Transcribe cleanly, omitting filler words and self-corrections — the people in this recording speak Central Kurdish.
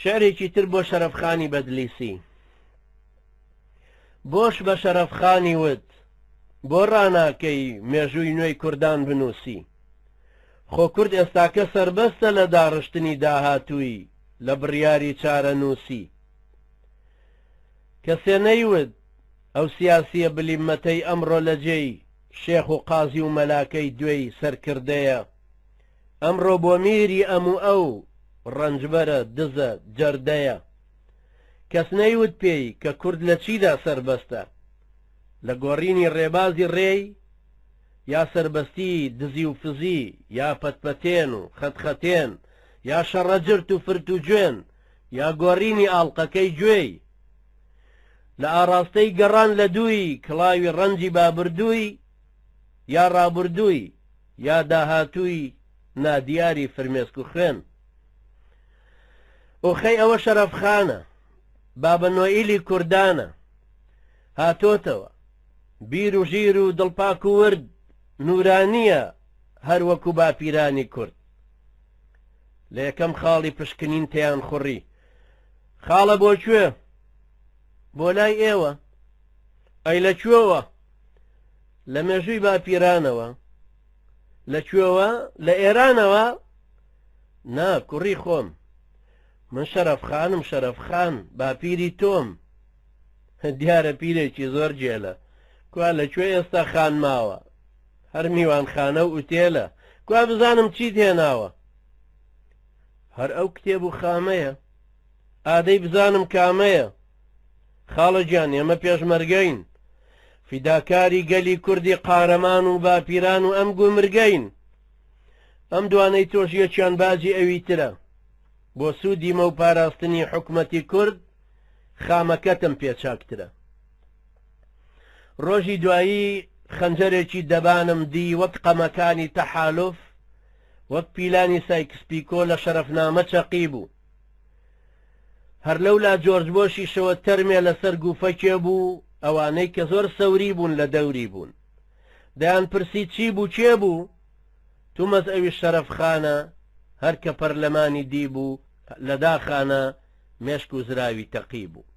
شعرێکی تر بۆ شەرەفخانی بەدلیسی. بۆش بە شەرەفخانی وت بۆ ڕاناکەی مێژووی نوێی کوردان بنووسی. خۆ کورد ئێستاکە سربەستە لە داڕشتنی داهاتووی لە بڕیاری چارە نووسی. کەسێ نەیوت ئەو سیاسیە بلیمەتەی ئەمڕۆ لە جێی شێخ و قازی و مەلاکەی دوێی سەرکردەیە. ئەمڕۆ بۆ میری ئەموو ئەو ڕەنجبەرە دزە جەردەیە. کەس نەیوت پێی کە کورد لە چیدا سربەستە، لە گۆڕینی ڕێبازی ڕێی یا سربەستی دزی و فزی یا پەتپەتێن و خەتخەتێن یا شەڕەجرت و فرت و گوێن یا گۆڕینی ئاڵلقەکەی گوێی، لە ئاراستەی گەڕان لە دووی کڵاوی ڕەنجی بابردووی یا ڕابردووی یا داهاتووی نادیاری فرمێسک و خوێن. ئۆخەی ئەوە شەرەفخانە، بابە نۆئیلی کوردانە، هاتۆتەوە بیر و ژیر و دڵپاک و ورد نورانیە هەروەکو باپیرانی کورد. لە یەکەم خاڵی پشکنین تیان خوڕی. خاڵە بۆ کوێ؟ بۆ لای ئێوە. ئەی لەکوێوە؟ لە مێژووی باپیرانەوە. لەکوێوە؟ لە ئێرانەوە؟ نا کوڕی خۆم، من شەرەفخانم، شەرەفخان باپیری تۆم. دیارە پیرێکی زۆر جێلە، کوا لەکوێ ئێستا خان ماوە، هەر میوان خانە و ئوتێلە، کوا بزانم چیت هێناوە. هەر ئەو کتێب و خامەیە، ئادەی بزانم کامەیە. خاڵە گیان ئێمە پێشمەرگەین، فیداکاری گەلی کوردی قارەمان و باپیران و ئەم گومرگەین. ئەم دوانەی تۆش یەکیان باجی ئەوی ترە، بۆ سوودی مە و پاراستنی حکومەتی کورد خامەکەتم پێچاکترە. ڕۆژی دوایی خەنجەرێکی دەبانم دی وەک قەمەکانی تەحالف، وەک پیلانی سایکسپیکۆ لە شەرەفنامە چەقی بوو. هەر لەولا جۆرج بۆشیشەوە تەرمێ لەسەر گوفەکێ بوو، ئەوانەی کە زۆر سەوری بوون لە دەوری بوون. دەیان پرسی چی بوو چێ بوو؟ تومەز ئەوی شەرەفخانە، هەر کە پەرلەمانی دی بوو لە داخانە مێشک و زراوی تەقی بوو.